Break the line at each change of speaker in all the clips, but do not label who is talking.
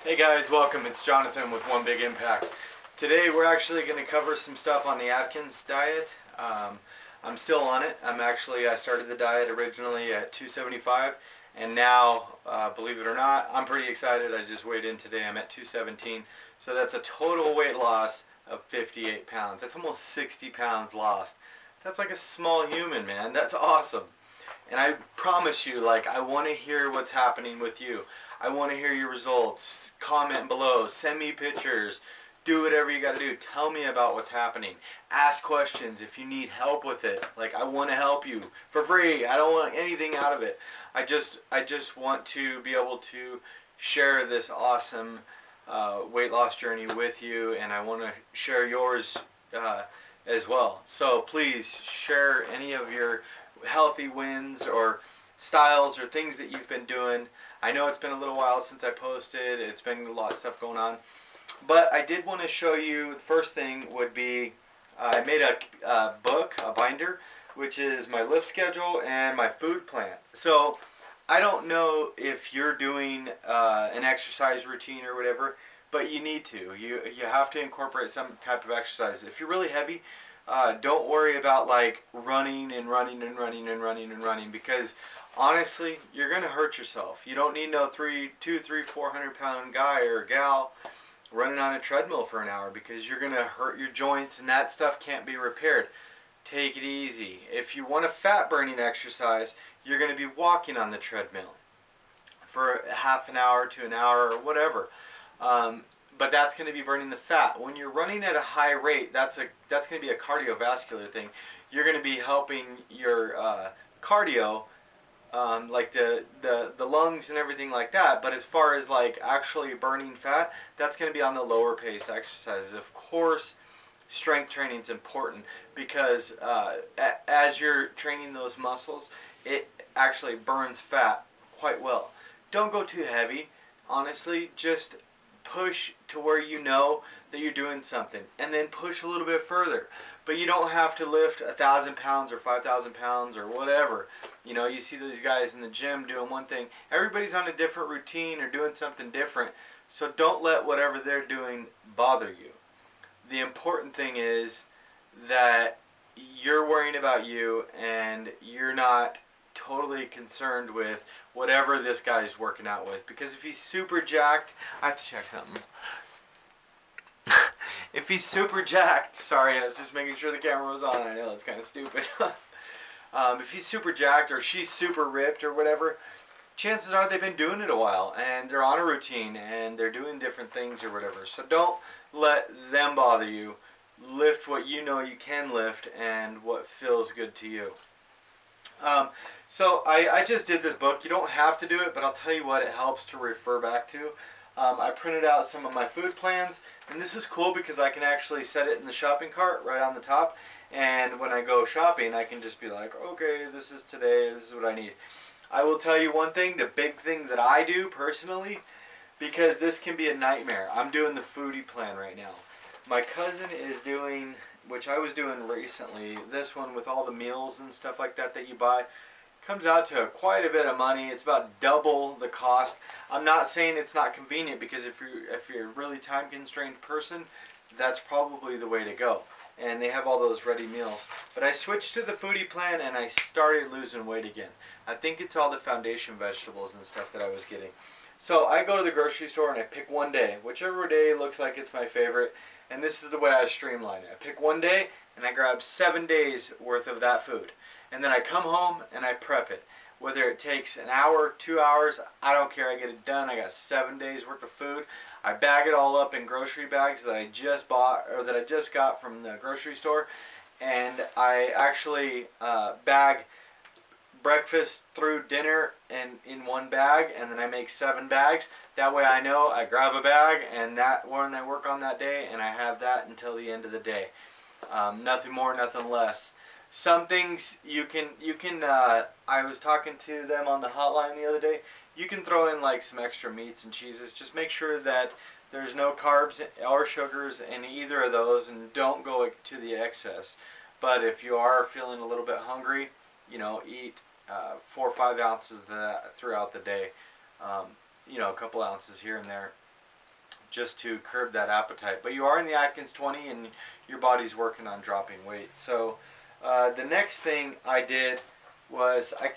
Hey guys, welcome. It's Jonathan with One Big Impact. Today we're actually going to cover some stuff on the Atkins diet. I'm still on it. I started the diet originally at 275 and now, believe it or not, I'm pretty excited. I just weighed in today. I'm at 217. So that's a total weight loss of 58 pounds. That's almost 60 pounds lost. That's like a small human, man. That's awesome. And I promise you, I want to hear what's happening with you. I want to hear your results. Comment below. Send me pictures. Do whatever you got to do. Tell me about what's happening. Ask questions if you need help with it. I want to help you for free. I don't want anything out of it. I just want to be able to share this awesome weight loss journey with you, and I want to share yours as well. So please share any of your healthy wins or styles or things that you've been doing. I know it's been a little while since I posted. It's been a lot of stuff going on. But I did want to show you, the first thing would be, I made a book, a binder, which is my lift schedule and my food plan. So I don't know if you're doing an exercise routine or whatever, but you need to. You have to incorporate some type of exercise. If you're really heavy, don't worry about running and running and running and running and running, because honestly, you're going to hurt yourself. You don't need no 400 pound guy or gal running on a treadmill for an hour, because you're going to hurt your joints and that stuff can't be repaired. Take it easy. If you want a fat burning exercise, you're going to be walking on the treadmill for half an hour to an hour or whatever. But that's going to be burning the fat. When you're running at a high rate, that's going to be a cardiovascular thing. You're going to be helping your cardio, like the lungs and everything like that. But as far as actually burning fat, that's going to be on the lower pace exercises. Of course, strength training is important, because as you're training those muscles, it actually burns fat quite well. Don't go too heavy. Honestly, just push to where you know that you're doing something, and then push a little bit further. But you don't have to lift 1,000 pounds or 5,000 pounds or whatever. You see those guys in the gym doing one thing. Everybody's on a different routine or doing something different. So don't let whatever they're doing bother you. The important thing is that you're worrying about you, and you're not totally concerned with whatever this guy's working out with. Because if he's super jacked, I have to check something. If he's super jacked, sorry, I was just making sure the camera was on. I know it's kind of stupid. If he's super jacked or she's super ripped or whatever, chances are they've been doing it a while and they're on a routine and they're doing different things or whatever. So don't let them bother you. Lift what you know you can lift and what feels good to you. So I just did this book. You don't have to do it, but I'll tell you what, it helps to refer back to. I printed out some of my food plans, and this is cool because I can actually set it in the shopping cart right on the top, and when I go shopping, I can just be like, okay, this is today, this is what I need. I will tell you one thing, the big thing that I do personally, because this can be a nightmare. I'm doing the foodie plan right now. My cousin is doing, which I was doing recently, this one with all the meals and stuff like that you buy. Comes out to quite a bit of money. It's about double the cost. I'm not saying it's not convenient, because if you're a really time constrained person, that's probably the way to go. And they have all those ready meals. But I switched to the foodie plan and I started losing weight again. I think it's all the foundation vegetables and stuff that I was getting. So I go to the grocery store and I pick one day, whichever day looks like it's my favorite. And this is the way I streamline it. I pick one day and I grab 7 days worth of that food. And then I come home and I prep it. Whether it takes an hour, 2 hours, I don't care. I get it done. I got 7 days worth of food. I bag it all up in grocery bags that I just bought, or that I just got from the grocery store. And I actually bag breakfast through dinner in one bag, and then I make 7 bags. That way I know I grab a bag, and that one I work on that day, and I have that until the end of the day. Nothing more, nothing less. Some things you can I was talking to them on the hotline the other day. You can throw in some extra meats and cheeses. Just make sure that there's no carbs or sugars in either of those, and don't go to the excess. But if you are feeling a little bit hungry, eat 4 or 5 ounces of that throughout the day. A couple ounces here and there. just to curb that appetite. But you are in the Atkins 20 and your body's working on dropping weight. So the next thing I did was I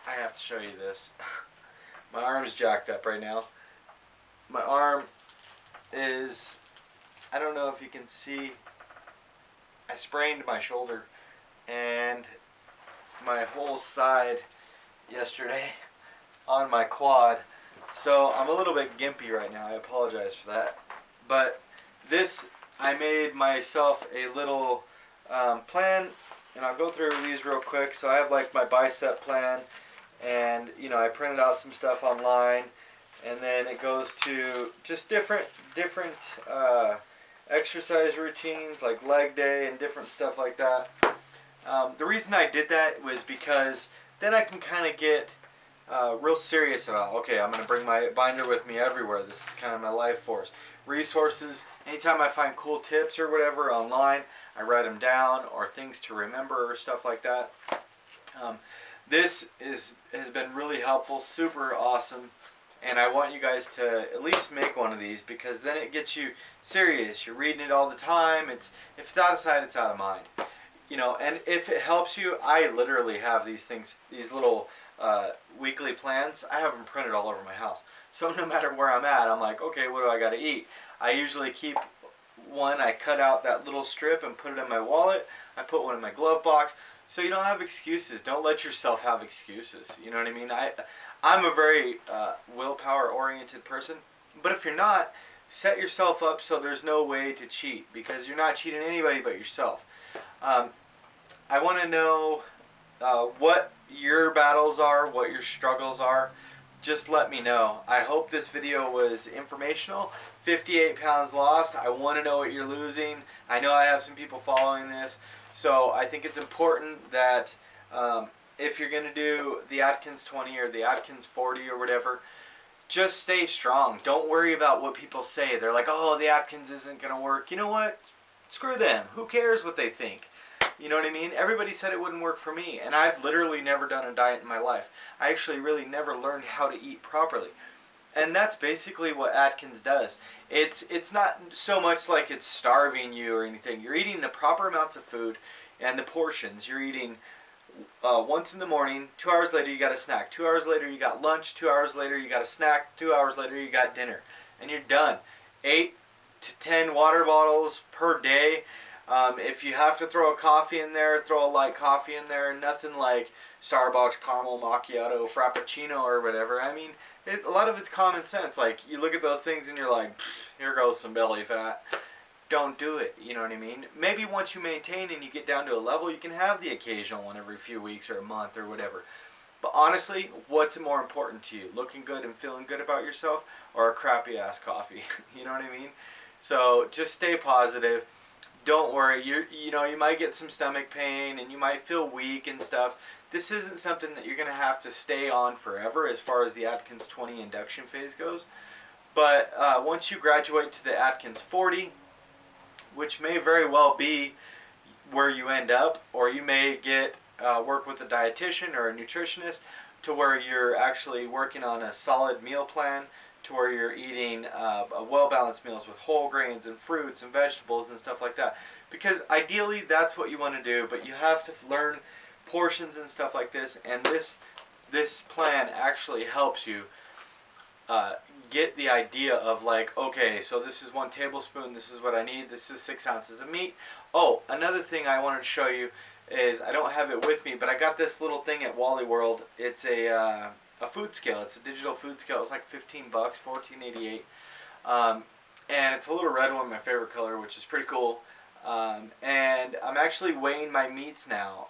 have to show you this. My arm's jacked up right now. My arm is, I don't know if you can see, I sprained my shoulder and my whole side yesterday on my quad. So I'm a little bit gimpy right now. I apologize for that. But this, I made myself a little plan, and I'll go through these real quick. So I have like my bicep plan, and you know, I printed out some stuff online, and then it goes to just different exercise routines like leg day and different stuff like that. The reason I did that was because then I can kind of get real serious about, okay, I'm going to bring my binder with me everywhere. This is kind of my life force. Resources, anytime I find cool tips or whatever online, I write them down, or things to remember or stuff like that. This has been really helpful, super awesome, and I want you guys to at least make one of these, because then it gets you serious. You're reading it all the time. If it's out of sight, it's out of mind. You know, and if it helps you, I literally have these things, these little weekly plans. I have them printed all over my house. So no matter where I'm at, I'm like, okay, what do I got to eat? I usually keep one. I cut out that little strip and put it in my wallet. I put one in my glove box. So you don't have excuses. Don't let yourself have excuses. You know what I mean? I'm a very willpower-oriented person. But if you're not, set yourself up so there's no way to cheat, because you're not cheating anybody but yourself. I want to know what your battles are, what your struggles are. Just let me know. I hope this video was informational. 58 pounds lost. I want to know what you're losing. I know I have some people following this. So I think it's important that if you're going to do the Atkins 20 or the Atkins 40 or whatever, just stay strong. Don't worry about what people say. They're like, oh, the Atkins isn't going to work. You know what? Screw them. Who cares what they think? You know what I mean? Everybody said it wouldn't work for me, and I've literally never done a diet in my life. I actually really never learned how to eat properly. And that's basically what Atkins does. It's not so much like it's starving you or anything. You're eating the proper amounts of food and the portions. You're eating once in the morning, 2 hours later you got a snack. 2 hours later you got lunch, 2 hours later you got a snack, 2 hours later you got dinner. And you're done. 8 to 10 water bottles per day. If you have to throw a coffee in there, throw a light coffee in there. Nothing like Starbucks caramel macchiato, frappuccino, or whatever. I mean, a lot of it's common sense. Like, you look at those things and you're like, here goes some belly fat. Don't do it. You know what I mean? Maybe once you maintain and you get down to a level, you can have the occasional one every few weeks or a month or whatever. But honestly, what's more important to you? Looking good and feeling good about yourself, or a crappy ass coffee? You know what I mean? So just stay positive. Don't worry. You know, you might get some stomach pain and you might feel weak and stuff. This isn't something that you're going to have to stay on forever as far as the Atkins 20 induction phase goes. But once you graduate to the Atkins 40, which may very well be where you end up, or you may get work with a dietitian or a nutritionist to where you're actually working on a solid meal plan, to where you're eating well-balanced meals with whole grains and fruits and vegetables and stuff like that. Because ideally, that's what you want to do, but you have to learn portions and stuff like this, and this plan actually helps you get the idea of like, okay, so this is 1 tablespoon, this is what I need, this is 6 ounces of meat. Oh, another thing I wanted to show you is, I don't have it with me, but I got this little thing at Wally World. It's a food scale. It's a digital food scale. It's like $15, $14.88, and it's a little red one, my favorite color, which is pretty cool. And I'm actually weighing my meats now.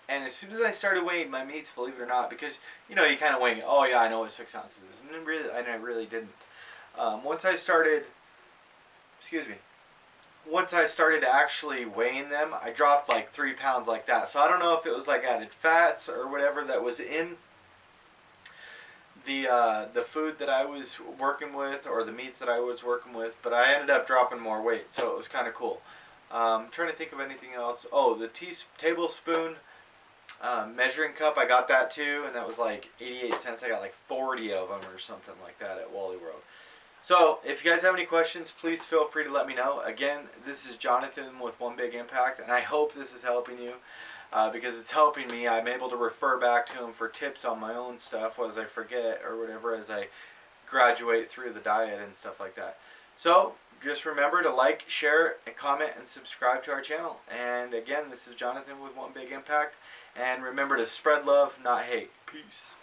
And as soon as I started weighing my meats, believe it or not, because you know, you kind of weigh, oh yeah, I know what 6 ounces is, and I really didn't. Once I started actually weighing them, I dropped like 3 pounds like that. So I don't know if it was like added fats or whatever that was in the food that I was working with, or the meats that I was working with, but I ended up dropping more weight, so it was kind of cool. I'm trying to think of anything else. Oh, the tablespoon measuring cup, I got that too, and that was like 88 cents. I got like 40 of them or something like that at Wally World. So, if you guys have any questions, please feel free to let me know. Again, this is Jonathan with One Big Impact, and I hope this is helping you because it's helping me. I'm able to refer back to him for tips on my own stuff as I forget or whatever as I graduate through the diet and stuff like that. So, just remember to like, share, and comment, and subscribe to our channel. And again, this is Jonathan with One Big Impact. And remember to spread love, not hate. Peace.